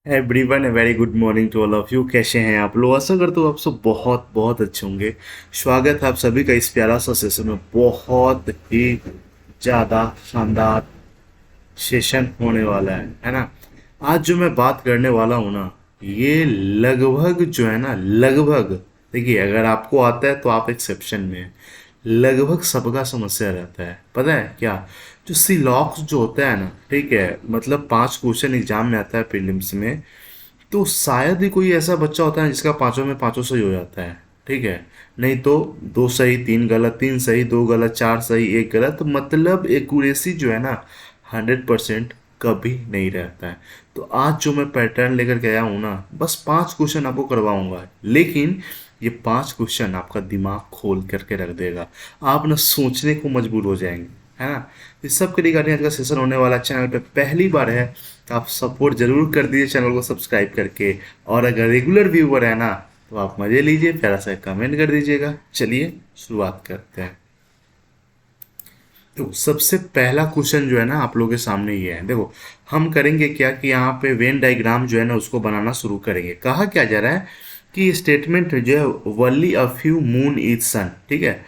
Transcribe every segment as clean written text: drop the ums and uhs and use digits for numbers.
Everyone, very good morning to all of you. कैसे हैं आप लोग? आशा करता हूँ आप सब बहुत बहुत अच्छे होंगे। स्वागत है आप सभी का इस प्यारा सा सेशन में। बहुत ही ज़्यादा शानदार सेशन होने वाला है ना। आज जो मैं बात करने वाला हूँ ना, ये लगभग जो है ना, लगभग देखिए, अगर आपको आता है तो आप एक्सेप्शन में हैं। लगभग सबका समस्या रहता है। पता है क्या? जो सिलॉक्स जो होता है ना, ठीक है, मतलब 5 क्वेश्चन एग्जाम में आता है प्रीलिम्स में। तो शायद ही कोई ऐसा बच्चा होता है जिसका पांचों में पांचों सही हो जाता है। ठीक है। नहीं तो दो सही तीन गलत, तीन सही दो गलत, चार सही एक गलत, मतलब एक्यूरेसी जो है ना, 100% कभी नहीं रहता है। तो आज जो मैं पैटर्न लेकर के आया हूँ ना, बस 5 क्वेश्चन आपको करवाऊंगा, लेकिन ये 5 क्वेश्चन आपका दिमाग खोल करके रख देगा। आप ना सोचने को मजबूर हो जाएंगे, है ना। इस सब के रिगार्डिंग आज का सेशन होने वाला। चैनल पे पहली बार है तो आप सपोर्ट जरूर कर दीजिए चैनल को सब्सक्राइब करके। और अगर रेगुलर व्यूवर है ना, तो आप मजे लीजिए, प्यारा सा कमेंट कर दीजिएगा। चलिए शुरुआत करते हैं। तो सबसे पहला क्वेश्चन जो है ना, आप लोगों के सामने ये है। देखो, हम करेंगे क्या कि यहाँ पे वेन डायग्राम जो है ना, उसको बनाना शुरू करेंगे। कहा क्या जा रहा है कि स्टेटमेंट जो है, only a few moon is sun, ठीक है।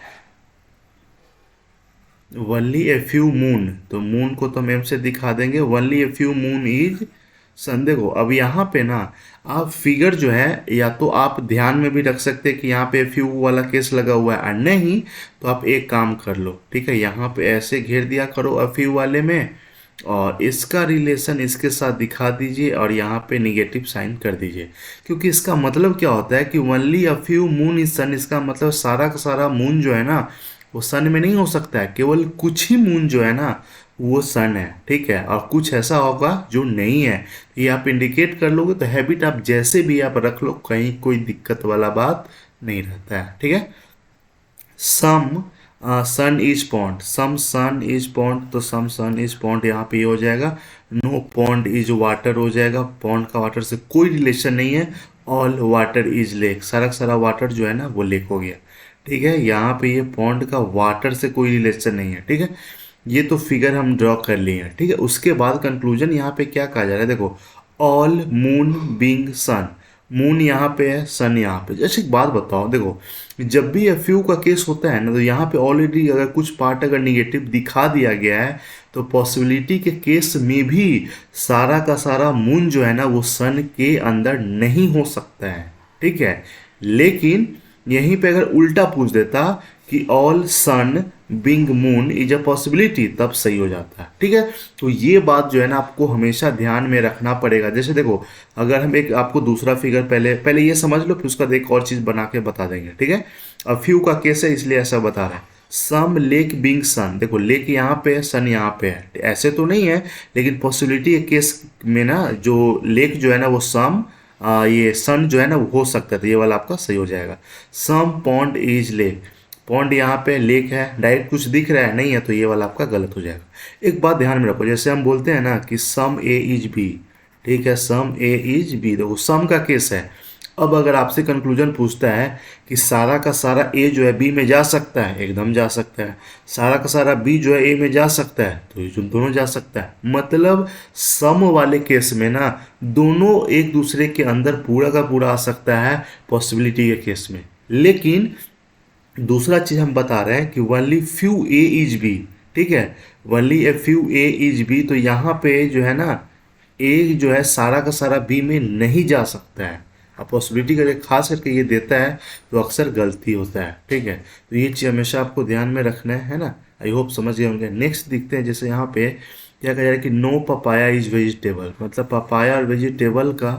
वनली ए फ्यू मून, तो मून को तो हम एम से दिखा देंगे। Only a few moon is sun. देखो, अब यहाँ पे ना, आप फिगर जो है, या तो आप ध्यान में भी रख सकते हैं कि यहाँ पे फ्यू वाला केस लगा हुआ है, और नहीं तो आप एक काम कर लो, ठीक है, यहाँ पे ऐसे घेर दिया करो अ फ्यू वाले में, और इसका रिलेशन इसके साथ दिखा दीजिए, और यहाँ पे निगेटिव साइन कर दीजिए। क्योंकि इसका मतलब क्या होता है कि only a few moon is sun, इसका मतलब सारा का सारा मून जो है ना, वो सन में नहीं हो सकता है। केवल कुछ ही मून जो है ना, वो सन है, ठीक है, और कुछ ऐसा होगा जो नहीं है। ये आप इंडिकेट कर लोगे तो हैबिट आप जैसे भी आप रख लो, कहीं कोई दिक्कत वाला बात नहीं रहता है, ठीक है। Some sun is pond, some sun is pond, तो सम सन इज पॉन्ड यहाँ पे ये हो जाएगा। नो पॉन्ड इज वाटर हो जाएगा, पॉन्ड का वाटर से कोई रिलेशन नहीं है। ऑल वाटर इज लेक, सारा का सारा वाटर जो है ना, वो लेक हो गया। ठीक है, यहाँ पे ये पॉन्ड का वाटर से कोई रिलेशन नहीं है, ठीक है। ये तो फिगर हम ड्रॉ कर लिए हैं, ठीक है। उसके बाद कंक्लूजन यहाँ पे क्या कहा जा रहा है, देखो, ऑल मून बीइंग सन। मून यहाँ पे है, सन यहाँ पे। जैसे एक बात बताओ, देखो, जब भी एफ यू का केस होता है ना, तो यहाँ पे ऑलरेडी अगर कुछ पार्ट अगर निगेटिव दिखा दिया गया है, तो पॉसिबिलिटी के केस में भी सारा का सारा मून जो है ना, वो सन के अंदर नहीं हो सकता है, ठीक है। लेकिन यहीं पे अगर उल्टा पूछ देता कि all sun being moon is a possibility, तब सही हो जाता है, ठीक है। तो ये बात जो है ना, आपको हमेशा ध्यान में रखना पड़ेगा। जैसे देखो, अगर हम एक आपको दूसरा फिगर पहले पहले ये समझ लो, फिर उसका एक और चीज बना के बता देंगे, ठीक है। अब फ्यू का केस है इसलिए ऐसा बता रहा है। सम लेक बिंग सन, देखो लेक यहाँ पे है, सन यहाँ पे है, ऐसे तो नहीं है, लेकिन पॉसिबिलिटी के केस में ना, जो लेक जो है ना, वो सम ये सन जो है ना, वो हो सकता है, तो ये वाला आपका सही हो जाएगा। सम पॉन्ड इज लेक, पॉन्ड यहाँ पे लेक है, डायरेक्ट कुछ दिख रहा है नहीं है, तो ये वाला आपका गलत हो जाएगा। एक बात ध्यान में रखो, जैसे हम बोलते हैं ना कि सम ए इज बी, ठीक है, सम ए इज बी, देखो सम का केस है। अब अगर आपसे कंक्लूजन पूछता है कि सारा का सारा ए जो है बी में जा सकता है, एकदम जा सकता है। सारा का सारा बी जो है ए में जा सकता है, तो ये जो दोनों जा सकता है। मतलब सम वाले केस में ना, दोनों एक दूसरे के अंदर पूरा का पूरा आ सकता है पॉसिबिलिटी के केस में। लेकिन दूसरा चीज हम बता रहे हैं कि only few A is B, ठीक है, only a few A is B, तो यहाँ पे जो है ना, ए जो है सारा का सारा बी में नहीं जा सकता है। अब पॉसिबिलिटी का खास करके ये देता है, तो अक्सर गलती होता है, ठीक है। तो ये चीज़ हमेशा आपको ध्यान में रखना है ना। आई होप समझ गए होंगे। नेक्स्ट देखते हैं, जैसे यहाँ पे क्या कहा जा रहा है कि नो पपाया इज वेजिटेबल, मतलब पपाया और वेजिटेबल का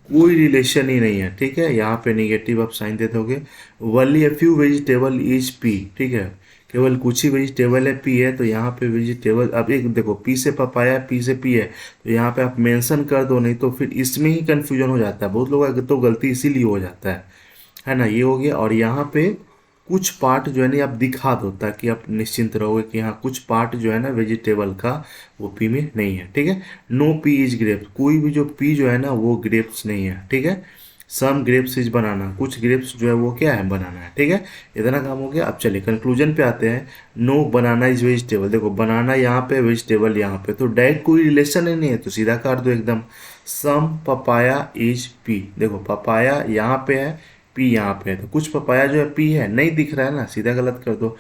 कोई रिलेशन ही नहीं है, ठीक है। यहाँ पे निगेटिव आप साइन दे दोगे। Only a few vegetable is P, ठीक है, केवल कुछ ही वेजिटेबल है, पी है, तो यहाँ पे वेजिटेबल, अब एक देखो, पी से पपाया, पी से पी है, तो यहाँ पे आप मेंशन कर दो, नहीं तो फिर इसमें ही कंफ्यूजन हो जाता है। बहुत लोगों का तो गलती इसीलिए हो जाता है ना। ये हो गया। और यहाँ पे कुछ पार्ट जो है ना, आप दिखा दो, ताकि आप निश्चिंत रहोगे कि हाँ, कुछ पार्ट जो है ना वेजिटेबल का, वो पी में नहीं है, ठीक है। नो पी इज ग्रेप्स, कोई भी जो पी जो है ना, वो ग्रेप्स नहीं है, ठीक है। सम ग्रेप्स इज बनाना, कुछ ग्रेप्स जो है वो क्या है, बनाना है। ठीक है, इतना काम हो गया। अब चलिए कंक्लूजन पे आते हैं। नो बनाना इज वेजिटेबल, देखो बनाना यहाँ पे, वेजिटेबल यहाँ पे, तो डायरेक्ट कोई रिलेशन ही नहीं है, तो सीधा काट दो एकदम। सम पपाया इज पी, देखो पपाया यहाँ पे है, पी यहाँ पे है, तो कुछ पपाया जो है पी है, नहीं दिख रहा है ना, सीधा गलत कर दो।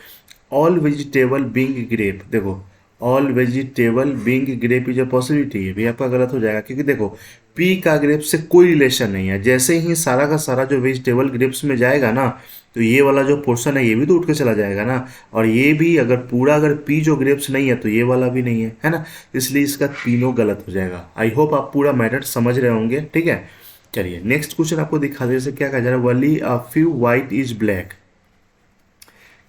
ऑल वेजिटेबल बीइंग ग्रेप, देखो all vegetable being grape is a possibility, ये भी आपका गलत हो जाएगा, क्योंकि देखो पी का ग्रेप से कोई रिलेशन नहीं है। जैसे ही सारा का सारा जो वेजिटेबल ग्रेप्स में जाएगा ना, तो ये वाला जो पोर्शन है ये भी तो उठ के चला जाएगा ना, और ये भी अगर पूरा, अगर पी जो ग्रेप्स नहीं है तो ये वाला भी नहीं है ना, इसलिए इसका तीनों गलत हो जाएगा। आई होप आप पूरा मैटर समझ रहे होंगे। ठीक है, चलिए नेक्स्ट क्वेश्चन आपको दिखा दे, जैसे क्या कहा जा रहा है, only a few white is black,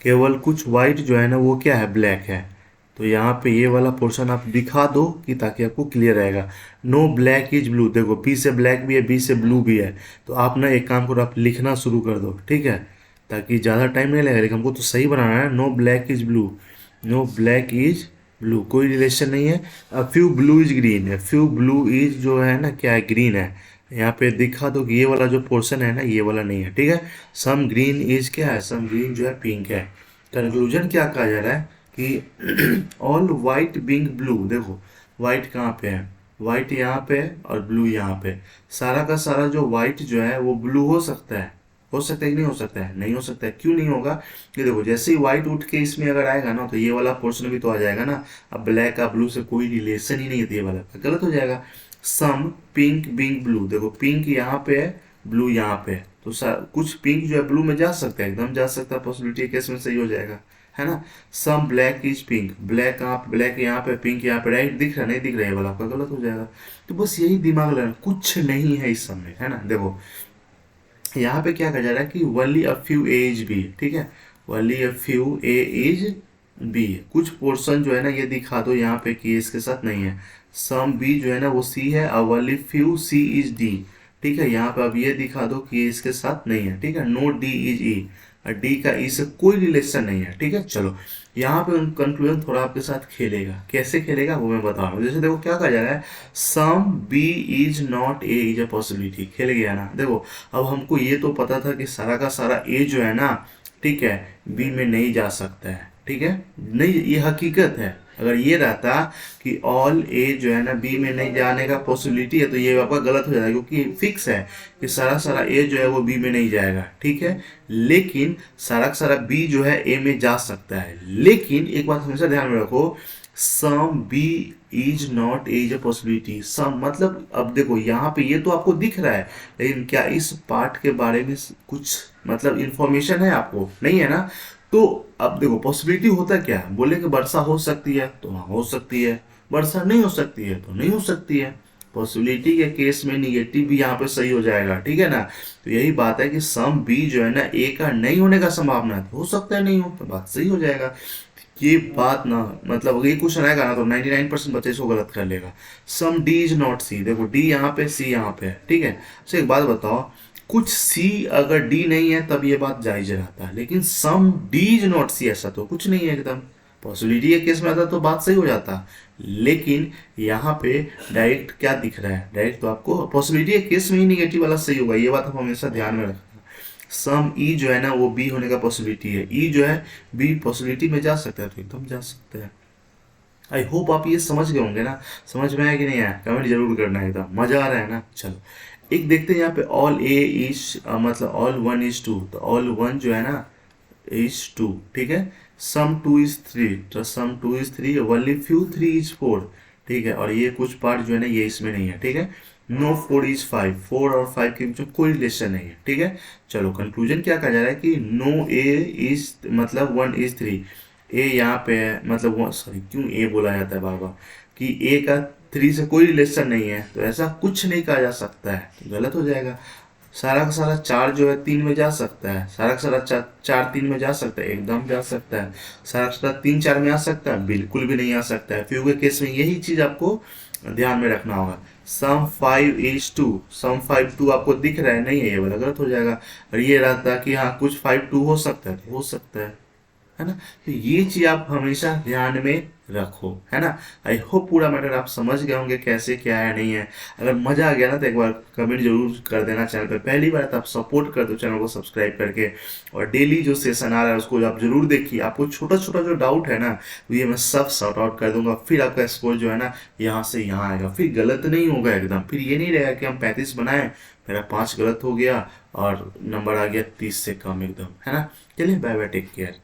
केवल कुछ वाइट जो है ना वो क्या है, ब्लैक है। तो यहाँ पे ये वाला पोर्शन आप दिखा दो कि ताकि आपको क्लियर रहेगा। नो ब्लैक इज ब्लू, देखो पी से ब्लैक भी है, बी से ब्लू भी है, तो आप ना एक काम करो, आप लिखना शुरू कर दो। ठीक है, ताकि ज़्यादा टाइम नहीं लगेगा, लेकिन हमको तो सही बनाना है। No black is blue, no black is blue, कोई रिलेशन नहीं है। फ्यू ब्लू इज ग्रीन है, फ्यू ब्लू इज जो है ना क्या है, ग्रीन है। यहाँ पे दिखा दो कि ये वाला जो पोर्शन है ना ये वाला नहीं है। ठीक है, सम ग्रीन इज क्या है, सम ग्रीन जो है पिंक है। कंक्लूजन क्या कहा जा रहा है कि ऑल वाइट बिंग ब्लू, देखो वाइट कहाँ पे है, वाइट यहाँ पे है और ब्लू यहाँ पे। सारा का सारा जो वाइट जो है वो ब्लू हो सकता है, हो सकता है कि नहीं हो सकता है, नहीं हो सकता है। क्यों नहीं होगा, कि देखो जैसे ही व्हाइट उठ के इसमें अगर आएगा ना, तो ये वाला पोर्शन भी तो आ जाएगा ना। अब ब्लैक का ब्लू से कोई रिलेशन ही नहीं है, तो ये वाला गलत हो जाएगा। सम पिंक बिंग ब्लू, देखो पिंक यहाँ पे है, ब्लू यहाँ पे है, तो कुछ पिंक जो है ब्लू में जा सकता है, एकदम जा सकता है, पॉसिबिलिटी केस में सही हो जाएगा, है ना। Some black is pink, black कहाँ पे, ब्लैक यहाँ पे, पिंक यहाँ पे, राइट दिख रहा नहीं दिख रहा है, वाला आपका गलत हो जाएगा। तो बस यही दिमाग लगाना, कुछ नहीं है इस सब में, है ना। देखो यहाँ पे क्या कहा जा रहा है कि only a few A is B, ठीक है, only a few A is B, कुछ पोर्शन जो है ना ये दिखा दो यहाँ पे कि इसके साथ नहीं है। सम बी जो है ना वो सी है, और वली फ्यू सी इज डी, ठीक है, यहाँ पे अब ये दिखा दो कि ये इसके साथ नहीं है। ठीक है, नो डी इज ई, और डी का ई से कोई रिलेशन नहीं है। ठीक है, चलो यहाँ पे कंक्लूजन थोड़ा आपके साथ खेलेगा, कैसे खेलेगा वो मैं बता रहा हूँ। जैसे देखो क्या कहा जा रहा है, some B is not A is a possibility, खेल गया ना। देखो अब हमको ये तो पता था कि सारा का सारा ए जो है ना, ठीक है, बी में नहीं जा सकता है। ठीक है, नहीं, ये हकीकत है। अगर ये रहता कि ऑल ए जो है ना बी में नहीं जाने का पॉसिबिलिटी है, तो ये आपका गलत हो जाएगा, क्योंकि फिक्स है कि सारा सारा ए जो है वो बी में नहीं जाएगा। ठीक है, लेकिन सारा का सारा बी जो है ए में जा सकता है। लेकिन एक बात हमेशा ध्यान में रखो, some B is not A is a possibility. Some मतलब, अब देखो यहाँ पे ये तो आपको दिख रहा है, लेकिन क्या इस पार्ट के बारे में कुछ मतलब इंफॉर्मेशन है आपको, नहीं है ना। तो अब देखो पॉसिबिलिटी होता क्या है, बोले कि वर्षा हो सकती है तो हाँ हो सकती है, वर्षा नहीं हो सकती है तो नहीं हो सकती है। पॉसिबिलिटी के केस में निगेटिव भी यहाँ पे सही हो जाएगा। ठीक है ना, तो यही बात है कि सम बी जो है ना ए का नहीं होने का संभावना है, तो हो सकता है नहीं हो, तो बात सही हो जाएगा। ये बात ना, मतलब ये क्वेश्चन आएगा ना तो 99% बच्चे इसको गलत कर लेगा। सम डी इज नॉट सी, देखो डी यहाँ पे सी यहाँ पे है। ठीक है, अच्छा एक बात बताओ, कुछ सी अगर डी नहीं है तब ये बात जायज रहता है, लेकिन सम डी इज नॉट सी ऐसा तो कुछ नहीं है एकदम। पॉसिबिलिटी के केस में आता तो बात सही हो जाता, लेकिन यहाँ पे डायरेक्ट क्या दिख रहा है, डायरेक्ट तो आपको पॉसिबिलिटी के केस में ही निगेटिव वाला सही होगा, ये बात आप हमेशा ध्यान में रखना। सम ई जो है ना वो बी होने का पॉसिबिलिटी है, ई जो है बी पॉसिबिलिटी में जा सकता है, तो एकदम जा सकता है। आई होप आप ये समझ गए होंगे ना, समझ में आया कि नहीं आया, कमेंट जरूर करना है, एकदम मजा आ रहा है ना। चलो एक देखते हैं यहाँ पे, ऑल ए इज मतलब ऑल वन इज टू, तो ऑल वन जो है ना इज टू। ठीक है, सम टू इज थ्री, तो some two is three, only few three is four. ठीक है, और ये कुछ पार्ट जो है ना ये इसमें नहीं है। ठीक है, no four is five, four और फाइव के बीच में कोई रिलेशन नहीं है। ठीक है, चलो कंक्लूजन क्या कहा जा रहा है कि नो ए इज मतलब वन इज थ्री, ए यहाँ पे है, मतलब सॉरी क्यों ए बोला जाता है बार बार, कि ए का थ्री से कोई रिलेशन नहीं है, तो ऐसा कुछ नहीं कहा जा सकता है, तो गलत हो जाएगा। सारा का सारा चार जो है तीन में जा सकता है, सारा का सारा चार तीन में जा सकता है, एकदम जा सकता है। सारा का सारा तीन चार में आ सकता है, बिल्कुल भी नहीं आ सकता है। फ्यू के केस में यही चीज आपको ध्यान में रखना होगा। Some five is two, some five two आपको दिख रहा है, नहीं है, ये वाला गलत हो जाएगा। और ये रहता कि हाँ कुछ फाइव टू हो सकता है, तो हो सकता है है ना। तो ये चीज आप हमेशा ध्यान में रखो, है ना। आई होप पूरा मैटर आप समझ गए होंगे कैसे क्या है नहीं है। अगर मजा आ गया ना तो एक बार कमेंट जरूर कर देना चैनल पे, पहली बार तो आप सपोर्ट कर दो चैनल को सब्सक्राइब करके। और डेली जो सेशन आ रहा है उसको आप जरूर देखिए, आपको छोटा छोटा जो डाउट है ना तो ये मैं सब सॉर्ट आउट कर दूंगा, फिर आपका स्कोर जो है ना यहाँ से यहाँ आएगा, फिर गलत नहीं होगा एकदम। फिर ये नहीं रहेगा कि हम 35 बनाए, मेरा 5 गलत हो गया और नंबर आ गया 30 से कम एकदम, है ना। चलिए बाय बाय, टेक केयर।